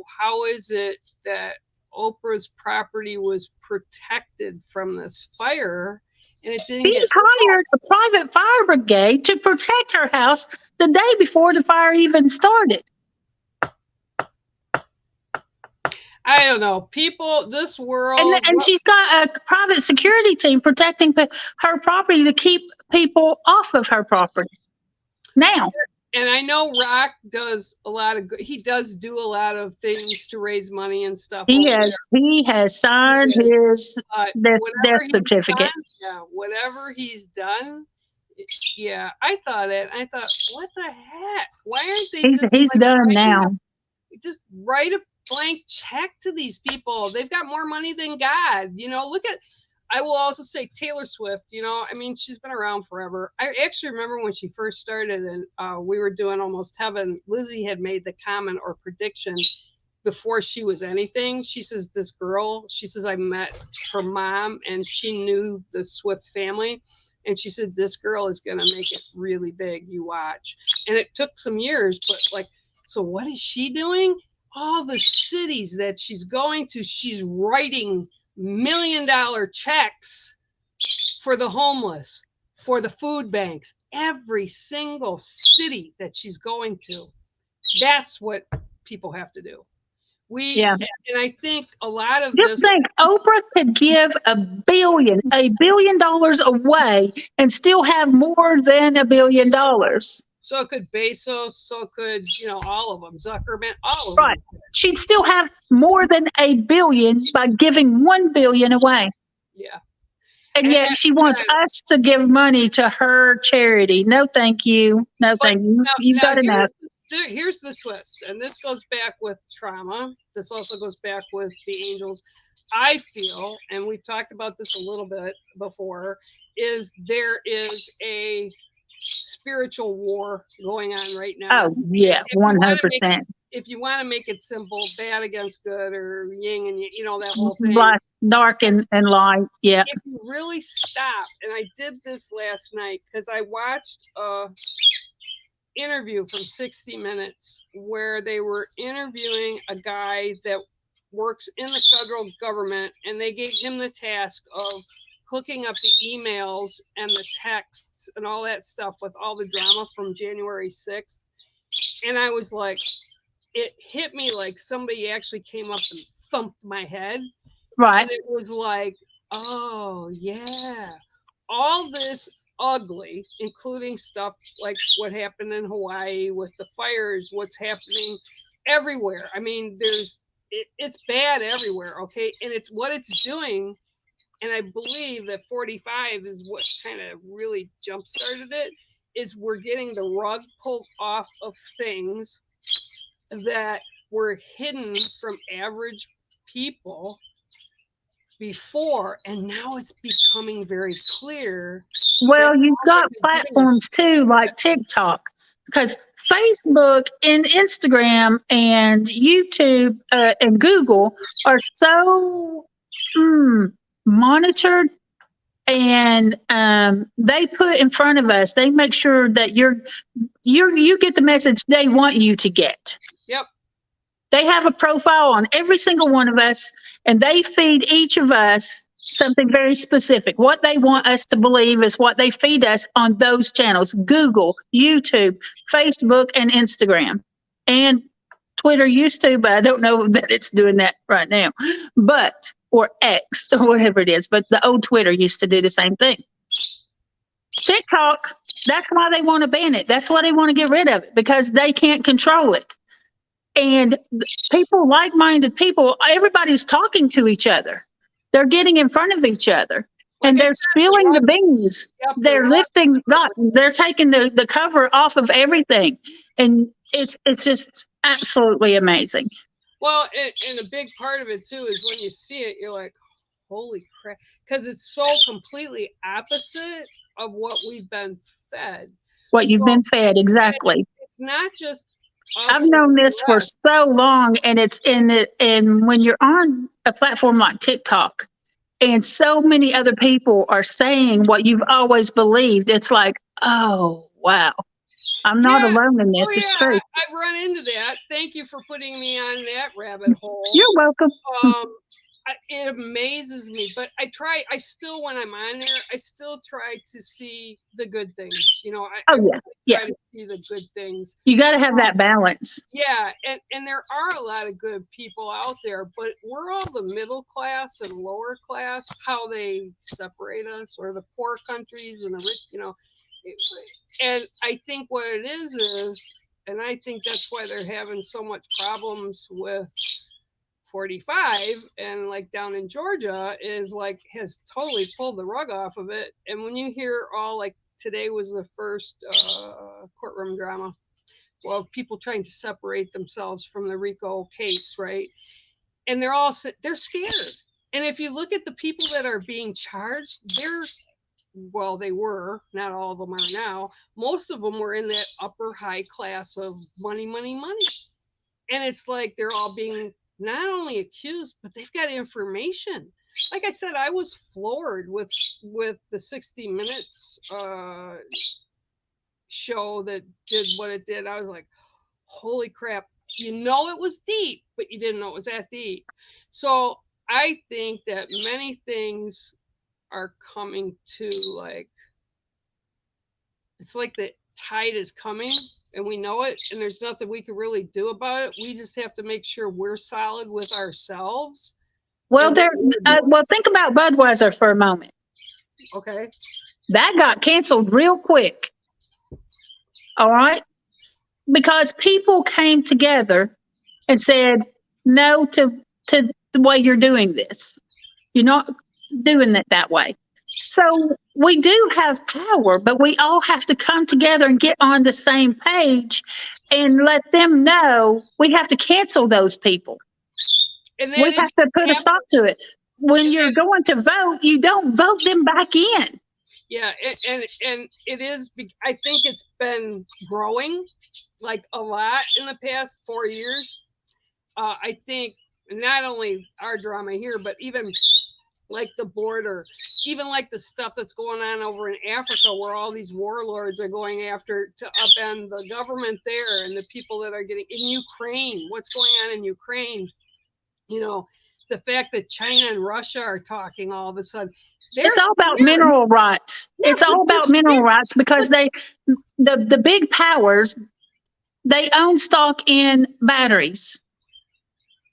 how is it that Oprah's property was protected from this fire and it didn't He get hired a private fire brigade to protect her house the day before the fire even started. I don't know. People, this world. And she's got a private security team protecting her property to keep people off of her property now. And I know Rock does a lot of good. He does do a lot of things to raise money and stuff. He has signed his death certificate. Whatever he's done. Yeah, I thought, what the heck? Why aren't they He's done now. Just write a blank check to these people. They've got more money than God. Look at, I will also say Taylor Swift, I mean, she's been around forever. I actually remember when she first started and we were doing Almost Heaven, Lizzie had made the comment or prediction before she was anything. She says, this girl, she says, I met her mom and she knew the Swift family. And she said, this girl is going to make it really big. You watch. And it took some years, but so what is she doing? All the cities that she's going to, she's writing $1 million checks for the homeless, for the food banks, every single city that she's going to. That's what people have to do. And I think a lot of just think Oprah could give $1 billion away and still have more than $1 billion. So could Bezos, so could, all of them, Zuckerman, all of right. them. She'd still have more than $1 billion by giving $1 billion away. Yeah. And yet she wants us to give money to her charity. No, thank you. No, thank you. You've got enough. Here's the twist. And this goes back with trauma. This also goes back with the angels. I feel, and we've talked about this a little bit before, is there is a spiritual war going on right now. Oh, yeah, 100%. if you want to make it simple, bad against good or yin and that whole thing. Black, dark and light. Yeah. If you really stop, and I did this last night because I watched a interview from 60 Minutes where they were interviewing a guy that works in the federal government, and they gave him the task of hooking up the emails and the texts and all that stuff with all the drama from January 6th. And I was like, it hit me like somebody actually came up and thumped my head. Right. And it was like, oh, yeah, all this ugly, including stuff like what happened in Hawaii with the fires, what's happening everywhere. I mean, it's bad everywhere, okay? And it's what it's doing. And I believe that 45 is what kind of really jump-started it, is we're getting the rug pulled off of things that were hidden from average people before, and now it's becoming very clear. Well, you've got platforms too, like TikTok, because Facebook and Instagram and YouTube and Google are so monitored, and they put in front of us. They make sure that you get the message they want you to get. Yep. They have a profile on every single one of us, and they feed each of us something very specific. What they want us to believe is what they feed us on those channels: Google, YouTube, Facebook, and Instagram. And Twitter used to, but I don't know that it's doing that right now. Or X, or whatever it is. But the old Twitter used to do the same thing. TikTok, that's why they want to ban it. That's why they want to get rid of it, because they can't control it. And people, like-minded people, everybody's talking to each other. They're getting in front of each other, and they're spilling the beans. They're lifting, they're taking the cover off of everything. And it's just absolutely amazing. Well, and a big part of it too is when you see it, you're like, holy crap, because it's so completely opposite of what we've been fed. What you've been fed, exactly. It's not just I've known this for so long, and it's in it. And when you're on a platform like TikTok, and so many other people are saying what you've always believed, it's like, oh wow, I'm not alone in this. It's true. I've run into that. Thank you for putting me on that rabbit hole. You're welcome. It amazes me, but I still, when I'm on there, I still try to see the good things. I try to see the good things. You got to have that balance. Yeah, and there are a lot of good people out there, but we're all the middle class and lower class, how they separate us, or the poor countries and the rich, and I think what it is, and I think that's why they're having so much problems with 45, and like down in Georgia is like has totally pulled the rug off of it. And when you hear all, like today was the first courtroom drama, well, people trying to separate themselves from the RICO case, right? And they're scared. And if you look at the people that are being charged, they were, not all of them are now. Most of them were in that upper high class of money. And it's like they're all being not only accused, but they've got information. Like I said, I was floored with the 60 Minutes show that did what it did. I was like, holy crap. It was deep, but you didn't know it was that deep. So I think that many things are coming to, like, it's like the tide is coming, and we know it, and there's nothing we can really do about it. We just have to make sure we're solid with ourselves. Well, think about Budweiser for a moment. Okay. That got canceled real quick. All right? Because people came together and said no to the way you're doing this. You're not doing it that way. So we do have power, but we all have to come together and get on the same page and let them know we have to cancel those people. And we have to put a stop to it. When you're going to vote, you don't vote them back in. Yeah, and it is. I think it's been growing like a lot in the past 4 years. I think not only our drama here, but even like the border, even like the stuff that's going on over in Africa, where all these warlords are going after to upend the government there, and the people that are getting in Ukraine. What's going on in Ukraine? You know, the fact that China and Russia are talking all of a sudden. It's all about mineral rights. Yeah, it's all about mineral rights because the big powers, they own stock in batteries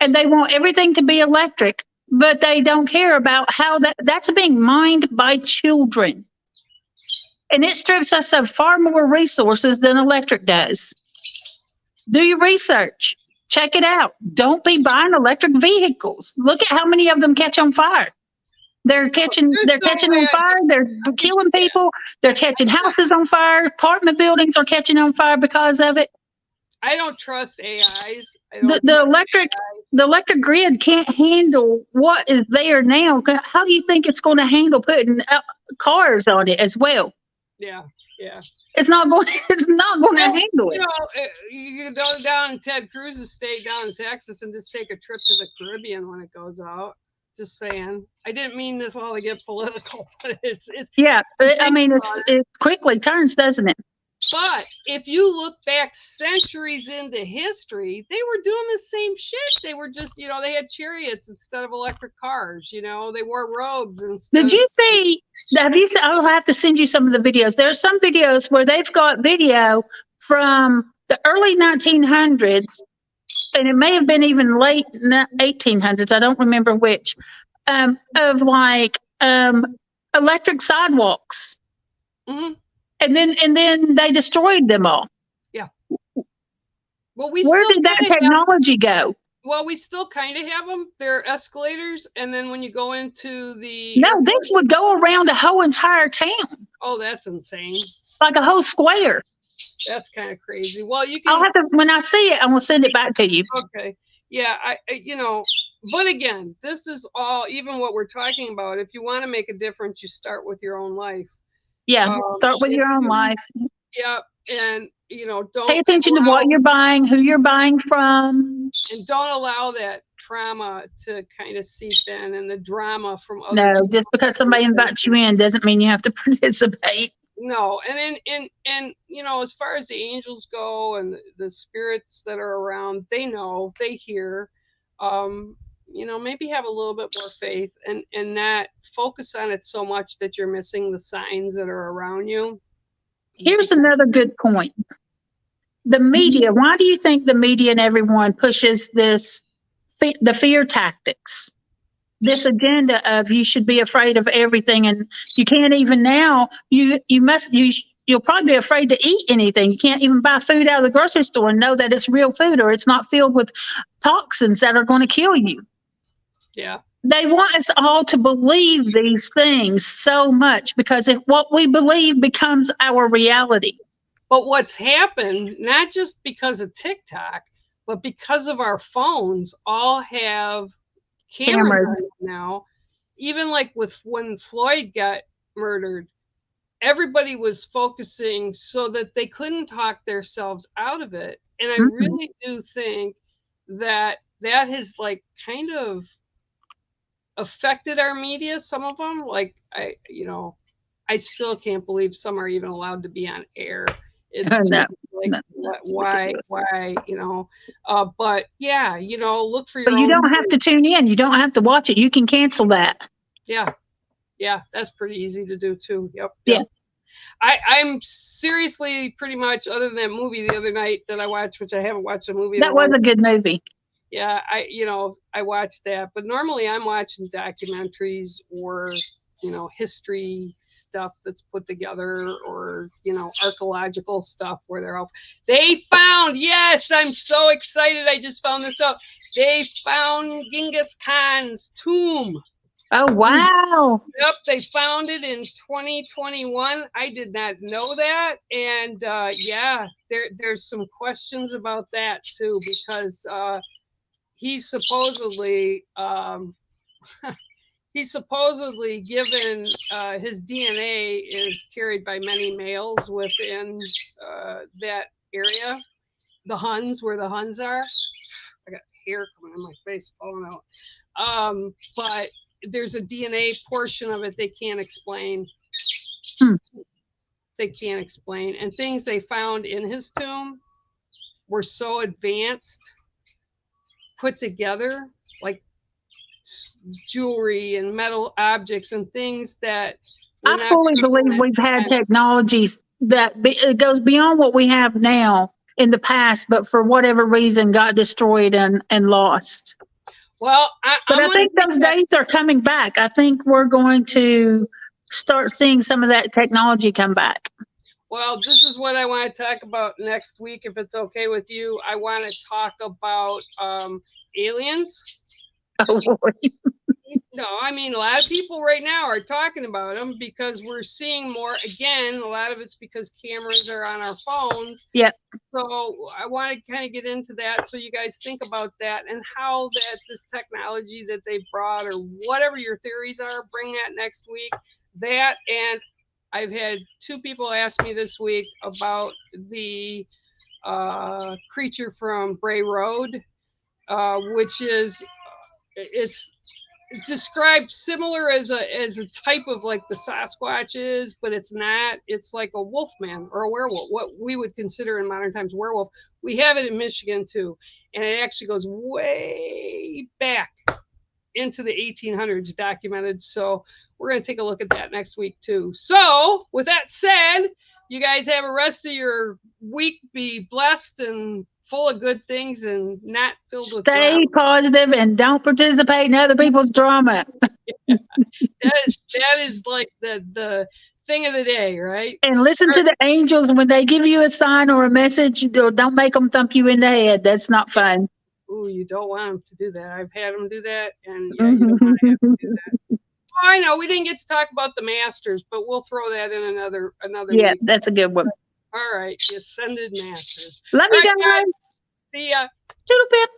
and they want everything to be electric, but they don't care about how that's being mined by children. And it strips us of far more resources than electric does. Do your research. Check it out. Don't be buying electric vehicles. Look at how many of them catch on fire. They're catching on fire. They're killing people. They're catching houses on fire. Apartment buildings are catching on fire because of it. I don't trust AIs. The electric grid can't handle what is there now. How do you think it's going to handle putting cars on it as well? Yeah, yeah. It's not going. It's not going to handle it. You can go down in Ted Cruz's state down in Texas and just take a trip to the Caribbean when it goes out. Just saying. I didn't mean this all to get political, but it's yeah. I mean, it quickly turns, doesn't it? But if you look back centuries into history, they were doing the same shit. They were just, they had chariots instead of electric cars. They wore robes instead. Did you see? Have you? I'll have to send you some of the videos. There are some videos where they've got video from the early 1900s, and it may have been even late 1800s. I don't remember which. Of like electric sidewalks. Mm-hmm. And then they destroyed them all. Yeah. Well, where did that technology go? Well, we still kind of have them. They're escalators, and then when you go into the this would go around a whole entire town. Oh, that's insane! Like a whole square. That's kind of crazy. Well, you can. I'll have to when I see it. I'm gonna send it back to you. Okay. Yeah, I but again, this is all even what we're talking about. If you want to make a difference, you start with your own life. Yeah, start with your own life. Yeah, and don't pay attention to what you're buying, who you're buying from, and don't allow that trauma to kind of seep in and the drama from others. No, just because somebody invites you in doesn't mean you have to participate. No, and as far as the angels go and the spirits that are around, they know, they hear. Maybe have a little bit more faith and not focus on it so much that you're missing the signs that are around you. Here's another good point. The media, why do you think the media and everyone pushes the fear tactics? This agenda of you should be afraid of everything, and you can't even now, you'll probably be afraid to eat anything. You can't even buy food out of the grocery store and know that it's real food or it's not filled with toxins that are going to kill you. Yeah. They want us all to believe these things so much because if what we believe becomes our reality. But what's happened, not just because of TikTok, but because of our phones, all have cameras now. Even like with when Floyd got murdered, everybody was focusing so that they couldn't talk themselves out of it. And I really do think that has like kind of affected our media, some of them. Like I still can't believe some are even allowed to be on air. It's why but yeah, look for your but you don't have to tune in, you don't have to watch it, you can cancel that. Yeah, that's pretty easy to do too. Yep. Yeah. I'm seriously pretty much, other than that movie the other night that I watched, which I haven't watched a movie. That was a good movie. Yeah, I watched that, but normally I'm watching documentaries or history stuff that's put together, or archaeological stuff where they found, yes, I'm so excited, I just found this out, they found Genghis Khan's tomb. Oh, wow. Yep, they found it in 2021. I did not know that. And there's some questions about that too, because he's supposedly he's supposedly given his DNA is carried by many males within that area, the Huns, where the Huns are. I got hair coming in my face, falling out. But there's a DNA portion of it they can't explain. They can't explain, and things they found in his tomb were so advanced, put together, like jewelry and metal objects and things that I fully believe we've had technologies that it goes beyond what we have now in the past, but for whatever reason got destroyed and lost. Well, I think those days are coming back. I think we're going to start seeing some of that technology come back. Well, this is what I want to talk about next week, if it's okay with you. I want to talk about aliens. Oh, boy. No, I mean, a lot of people right now are talking about them because we're seeing more. Again, a lot of it's because cameras are on our phones. Yep. So I want to kind of get into that so you guys think about that and how that this technology that they brought or whatever your theories are, bring that next week. That, and I've had 2 people ask me this week about the creature from Bray Road, which is, it's described similar as a type of like the Sasquatch is, but it's not. It's like a wolfman or a werewolf, what we would consider in modern times werewolf. We have it in Michigan too, and it actually goes way back into the 1800s documented. So we're going to take a look at that next week too. So with that said, you guys have a rest of your week. Be blessed and full of good things and not filled with drama. Stay positive and don't participate in other people's drama. Yeah. That is like the thing of the day, right? And listen to the angels when they give you a sign or a message. Don't make them thump you in the head. That's not fun. Ooh, you don't want them to do that. I've had them do that, and yeah, you don't want to have to do that. Oh, I know we didn't get to talk about the Masters, but we'll throw that in another Yeah, week. that's a good one. All right, the Ascended Masters. Love you guys. See ya. Toodle pip.